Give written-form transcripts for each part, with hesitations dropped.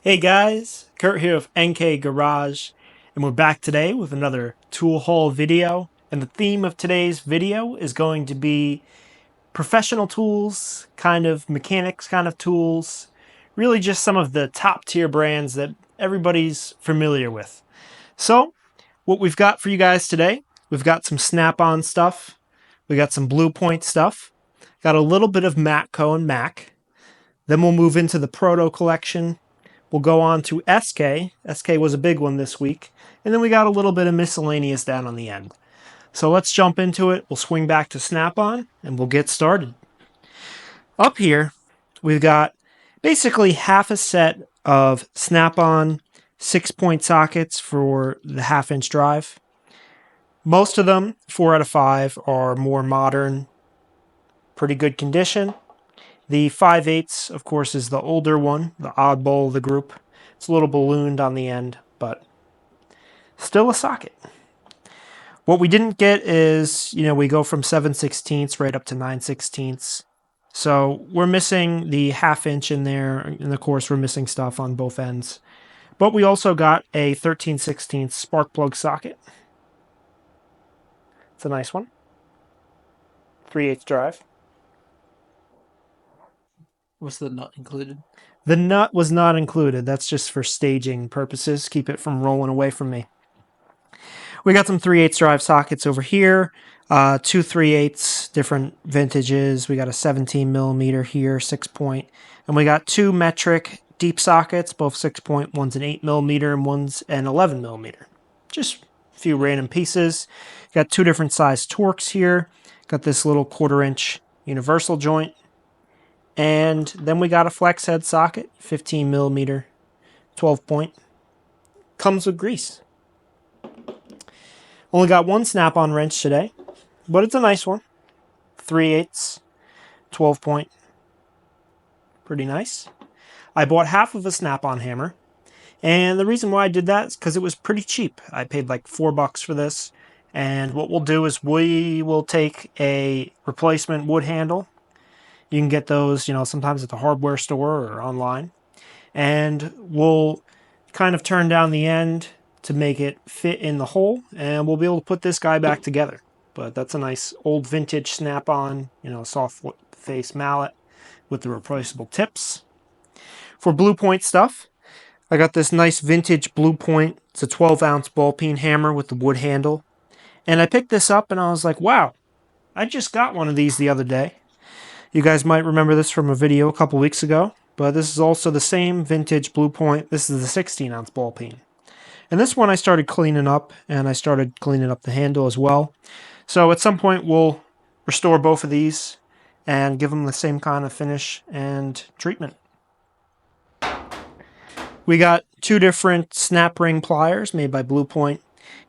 Hey guys, Kurt here of NK Garage, and we're back today with another tool haul video. And the theme of today's video is going to be professional tools, kind of mechanics kind of tools, really just some of the top tier brands that everybody's familiar with. So, what we've got for you guys today, we've got some Snap-on stuff, we got some Blue Point stuff, got a little bit of Matco and Mac, then we'll move into the Proto collection. We'll go on to SK. SK was a big one this week. And then we got a little bit of miscellaneous down on the end. So let's jump into it. We'll swing back to Snap-on and we'll get started. Up here, we've got basically half a set of Snap-on 6-point sockets for the half-inch drive. Most of them, 4 out of 5, are more modern, pretty good condition. The 5/8, of course, is the older one, the oddball of the group. It's a little ballooned on the end, but still a socket. What we didn't get is, we go from 7/16 right up to 9/16. So we're missing the half-inch in there, and of course we're missing stuff on both ends. But we also got a 13/16 spark plug socket. It's a nice one. 3/8 drive. Was the nut included? The nut was not included. That's just for staging purposes. Keep it from rolling away from me. We got some 3/8 drive sockets over here. 2 3/8 different vintages. We got a 17 millimeter here, 6-point. And we got 2 metric deep sockets, both 6-point. One's an 8 millimeter and one's an 11 millimeter. Just a few random pieces. Got 2 different size Torx here. Got this little 1/4-inch universal joint. And then we got a flex head socket, 15 millimeter, 12-point. Comes with grease. Only got one Snap-on wrench today, but it's a nice one. 3/8, 12-point. Pretty nice. I bought half of a Snap-on hammer, and the reason why I did that is because it was pretty cheap. I paid like $4 for this, and what we'll do is we will take a replacement wood handle. You can get those, sometimes at the hardware store or online. And we'll kind of turn down the end to make it fit in the hole, and we'll be able to put this guy back together. But that's a nice old vintage Snap-on, soft face mallet with the replaceable tips. For Blue Point stuff, I got this nice vintage Blue Point. It's a 12-ounce ball peen hammer with the wood handle. And I picked this up and I was like, wow, I just got one of these the other day. You guys might remember this from a video a couple weeks ago, but this is also the same vintage Blue Point. This is the 16-ounce ball peen. And this one I started cleaning up, and I started cleaning up the handle as well. So at some point we'll restore both of these and give them the same kind of finish and treatment. We got 2 different snap ring pliers made by Blue Point.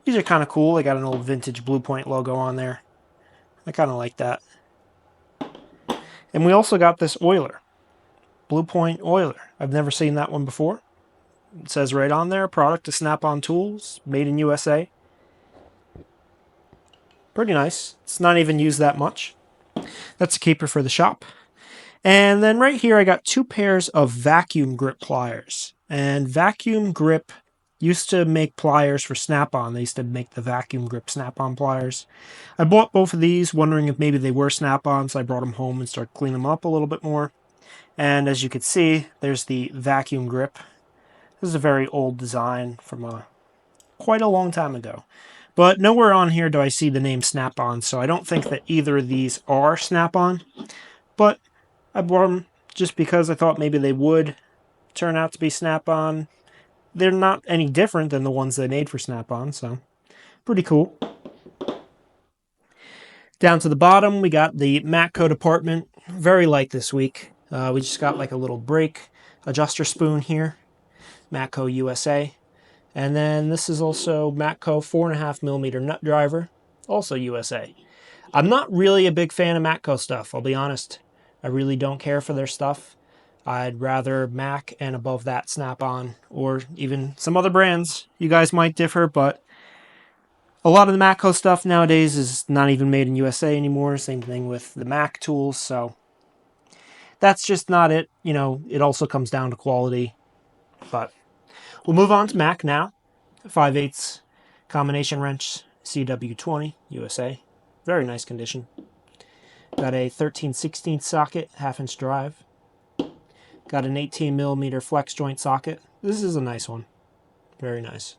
These are kind of cool. They got an old vintage Blue Point logo on there. I kind of like that. And we also got this oiler, Blue Point oiler. I've never seen that one before. It says right on there, product of Snap-on Tools, made in USA. Pretty nice. It's not even used that much. That's a keeper for the shop. And then right here I got 2 pairs of vacuum grip pliers. And vacuum grip used to make pliers for Snap-on. They used to make the vacuum grip Snap-on pliers. I bought both of these, wondering if maybe they were Snap-on, so I brought them home and started cleaning them up a little bit more. And as you can see, there's the vacuum grip. This is a very old design from quite a long time ago. But nowhere on here do I see the name Snap-on, so I don't think that either of these are Snap-on. But I bought them just because I thought maybe they would turn out to be Snap-on. They're not any different than the ones they made for Snap-on, so pretty cool. Down to the bottom, we got the Matco department. Very light this week. We just got like a little brake adjuster spoon here. Matco USA. And then this is also Matco 4.5 millimeter nut driver. Also USA. I'm not really a big fan of Matco stuff, I'll be honest. I really don't care for their stuff. I'd rather Mac and above that Snap-on, or even some other brands. You guys might differ, but a lot of the Matco stuff nowadays is not even made in USA anymore. Same thing with the Mac tools, so that's just not it. It also comes down to quality. But we'll move on to Mac now. 5/8 combination wrench, CW20 USA. Very nice condition. Got a 13/16 socket, 1/2-inch drive. Got an 18mm flex joint socket. This is a nice one. Very nice.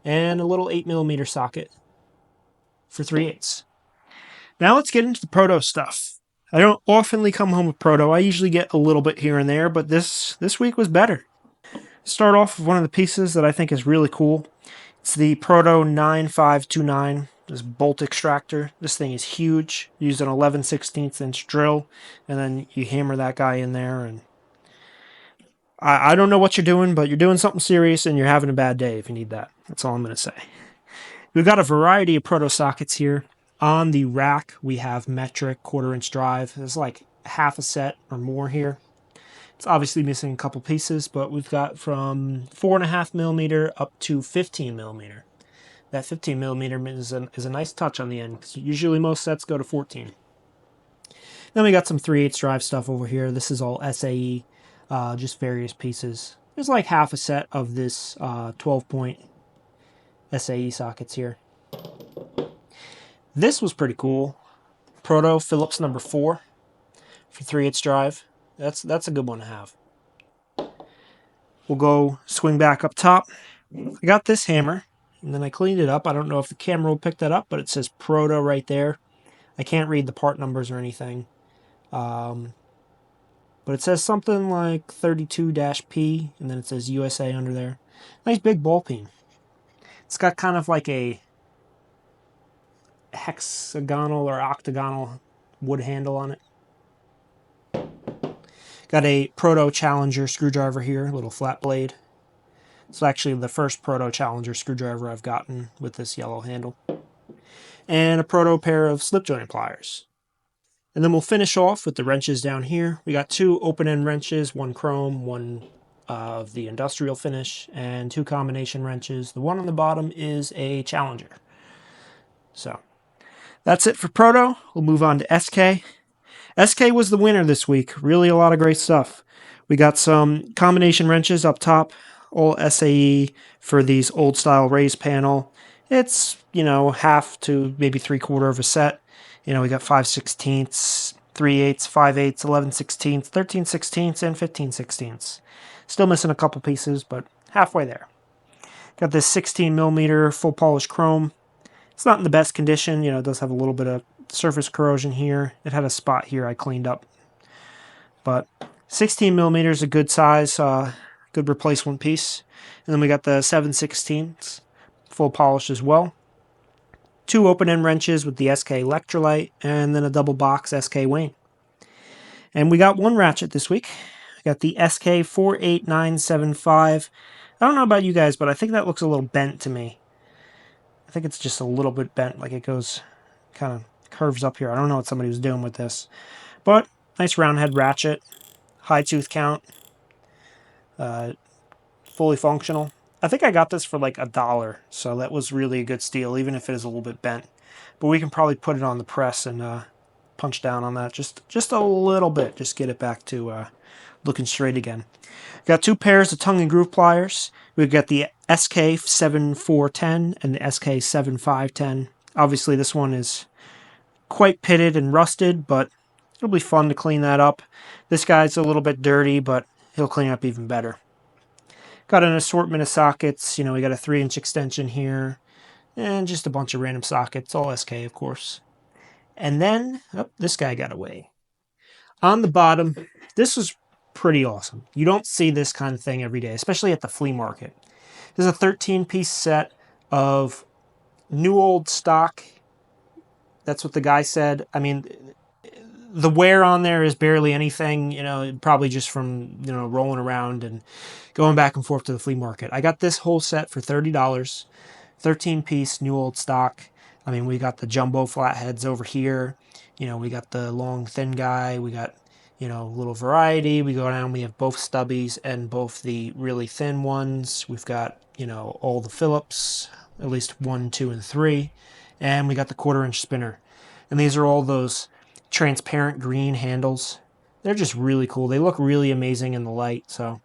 And a little 8mm socket for 3/8. Now let's get into the Proto stuff. I don't oftenly come home with Proto. I usually get a little bit here and there, but this week was better. Start off with one of the pieces that I think is really cool. It's the Proto 9529, this bolt extractor. This thing is huge. Use an 11/16" drill, and then you hammer that guy in there. And I don't know what you're doing, but you're doing something serious, and you're having a bad day if you need that. That's all I'm going to say. We've got a variety of Proto sockets here. On the rack, we have metric 1/4-inch drive. There's like half a set or more here. It's obviously missing a couple pieces, but we've got from 4.5mm up to 15mm. That 15mm is a nice touch on the end, because usually most sets go to 14. Then we got some 3/8 drive stuff over here. This is all SAE, just various pieces. There's like half a set of this 12-point SAE sockets here. This was pretty cool. Proto Phillips number 4 for 3/8 drive. That's a good one to have. We'll go swing back up top. I got this hammer, and then I cleaned it up. I don't know if the camera will pick that up, but it says Proto right there. I can't read the part numbers or anything. But it says something like 32-P, and then it says USA under there. Nice big ball peen. It's got kind of like a hexagonal or octagonal wood handle on it. Got a Proto Challenger screwdriver here, a little flat blade. It's actually the first Proto Challenger screwdriver I've gotten with this yellow handle. And a Proto pair of slip joint pliers. And then we'll finish off with the wrenches down here. We got 2 open-end wrenches, one chrome, one of the industrial finish, and 2 combination wrenches. The one on the bottom is a Challenger. So that's it for Proto. We'll move on to SK. SK was the winner this week. Really a lot of great stuff. We got some combination wrenches up top, all SAE for these old style raised panel. It's, half to maybe 3/4 of a set. We got 5/16, 3/8, 5/8, 11/16, 13/16, and 15/16. Still missing a couple pieces, but halfway there. Got this 16mm full polish chrome. It's not in the best condition. It does have a little bit of surface corrosion here. It had a spot here I cleaned up. But 16mm is a good size, good replacement piece. And then we got the 7/16, full polish as well. 2 open-end wrenches with the SK Electrolyte, and then a double box SK Wayne. And we got one ratchet this week. We got the SK 48975. I don't know about you guys, but I think that looks a little bent to me. I think it's just a little bit bent, like it goes kind of curves up here. I don't know what somebody was doing with this. But nice round head ratchet, high tooth count, fully functional. I think I got this for like $1, so that was really a good steal, even if it is a little bit bent. But we can probably put it on the press and punch down on that just a little bit, just get it back to looking straight again. Got 2 pairs of tongue and groove pliers. We've got the SK 7410 and the SK 7510. Obviously, this one is quite pitted and rusted, but it'll be fun to clean that up. This guy's a little bit dirty, but he'll clean up even better. Got an assortment of sockets. We got a 3-inch extension here, and just a bunch of random sockets, all SK, of course. And then, this guy got away. On the bottom, this was pretty awesome. You don't see this kind of thing every day, especially at the flea market. This is a 13-piece set of new old stock. That's what the guy said. I mean, the wear on there is barely anything, probably just from, rolling around and going back and forth to the flea market. I got this whole set for $30, 13-piece new old stock. I mean, we got the jumbo flatheads over here. We got the long thin guy. We got, a little variety. We go down, we have both stubbies and both the really thin ones. We've got, all the Phillips, at least 1, 2, and 3. And we got the 1/4-inch spinner. And these are all those transparent green handles. They're just really cool. They look really amazing in the light. So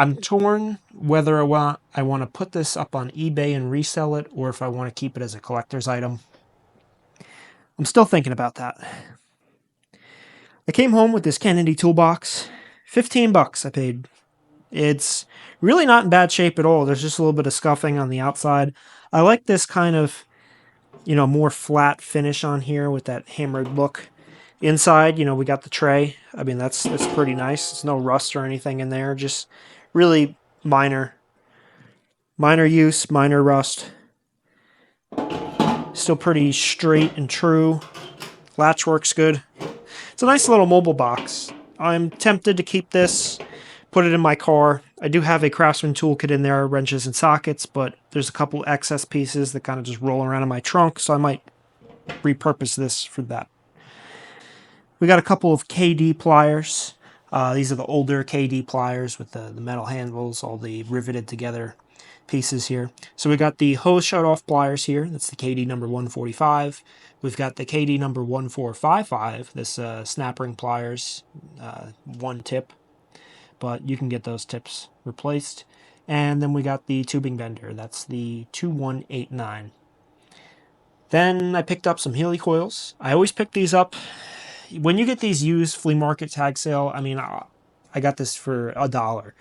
I'm torn whether I want to put this up on eBay and resell it, or if I want to keep it as a collector's item. I'm still thinking about that. I came home with this Kennedy toolbox. 15 bucks I paid. It's really not in bad shape at all. There's just a little bit of scuffing on the outside. I like this kind of, more flat finish on here with that hammered look. Inside, we got the tray. I mean, that's pretty nice. There's no rust or anything in there. Just really minor use, minor rust. Still pretty straight and true. Latch works good. It's a nice little mobile box. I'm tempted to keep this, put it in my car. I do have a Craftsman toolkit in there, wrenches and sockets, but there's a couple excess pieces that kind of just roll around in my trunk, so I might repurpose this for that. We got a couple of KD pliers. These are the older KD pliers with the metal handles, all the riveted together pieces here. So we got the hose shut off pliers here. That's the KD number 145. We've got the KD number 1455. This snap ring pliers, one tip, but you can get those tips replaced. And then we got the tubing bender. That's the 2189. Then I picked up some Healy coils. I always pick these up when you get these used flea market tag sale. I mean, I got this for $1.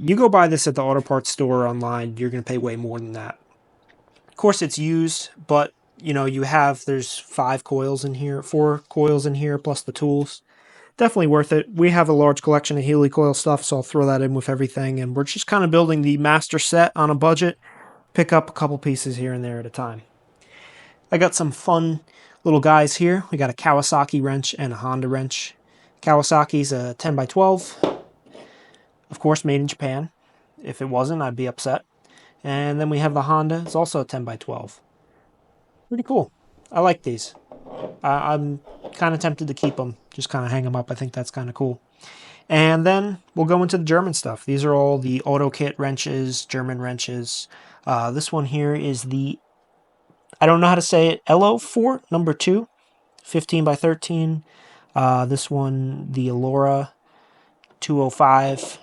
You go buy this at the auto parts store online, you're going to pay way more than that. Of course, it's used, but there's 4 coils in here, plus the tools. Definitely worth it. We have a large collection of Healy coil stuff, so I'll throw that in with everything. And we're just kind of building the master set on a budget. Pick up a couple pieces here and there at a time. I got some fun little guys here. We got a Kawasaki wrench and a Honda wrench. Kawasaki's a 10x12. Of course, made in Japan. If it wasn't, I'd be upset. And then we have the Honda. It's also a 10x12. Pretty cool. I like these. I'm kind of tempted to keep them. Just kind of hang them up. I think that's kind of cool. And then we'll go into the German stuff. These are all the auto kit wrenches, German wrenches. This one here is the, I don't know how to say it, LO4, number 2, 15x13. This one, the Allura 205.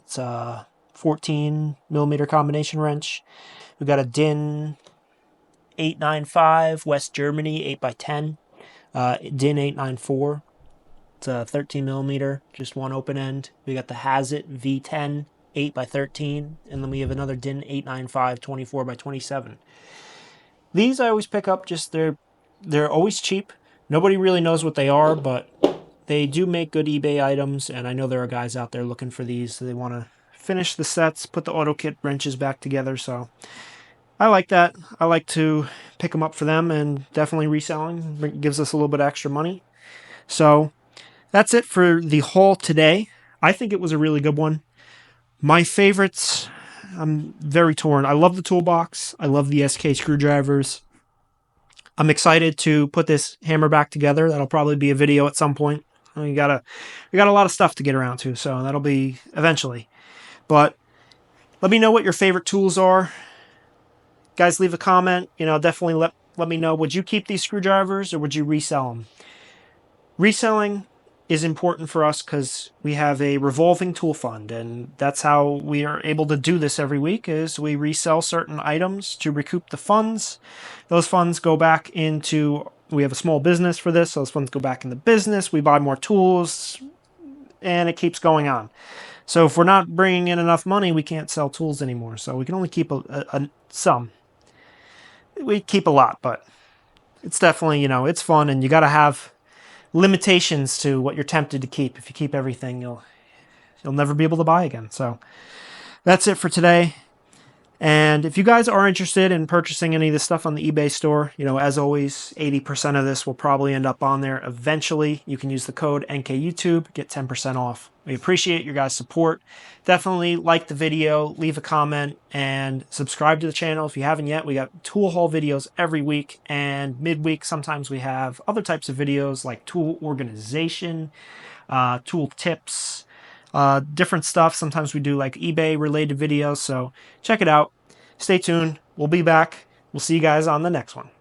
It's a 14 millimeter combination wrench. We got a DIN 895, West Germany, 8x10. DIN 894. It's a 13 millimeter, just one open end. We got the Hazit V10, 8x13. And then we have another DIN 895, 24x27. These I always pick up, just they're always cheap. Nobody really knows what they are, but they do make good eBay items, and I know there are guys out there looking for these. So they want to finish the sets, put the auto kit wrenches back together, so I like that. I like to pick them up for them, and definitely reselling gives us a little bit of extra money. So that's it for the haul today. I think it was a really good one. My favorites, I'm very torn. I love the toolbox. I love the SK screwdrivers. I'm excited to put this hammer back together. That'll probably be a video at some point. We got a lot of stuff to get around to, so that'll be eventually. But let me know what your favorite tools are. Guys, leave a comment. Definitely let me know. Would you keep these screwdrivers or would you resell them? Reselling is important for us because we have a revolving tool fund, and that's how we are able to do this every week, is we resell certain items to recoup the funds. Those funds go back into, we have a small business for this, so those funds go back in the business. We buy more tools, and it keeps going on. So if we're not bringing in enough money, we can't sell tools anymore. So we can only keep some. We keep a lot, but it's definitely, it's fun, and you got to have limitations to what you're tempted to keep. If you keep everything, you'll never be able to buy again. So that's it for today. And if you guys are interested in purchasing any of this stuff on the eBay store, as always, 80% of this will probably end up on there eventually. You can use the code NKYouTube, get 10% off. We appreciate your guys' support. Definitely like the video, leave a comment, and subscribe to the channel if you haven't yet. We got tool haul videos every week, and midweek sometimes we have other types of videos like tool organization, tool tips, different stuff. Sometimes we do like eBay related videos, so check it out. Stay tuned. We'll be back. We'll see you guys on the next one.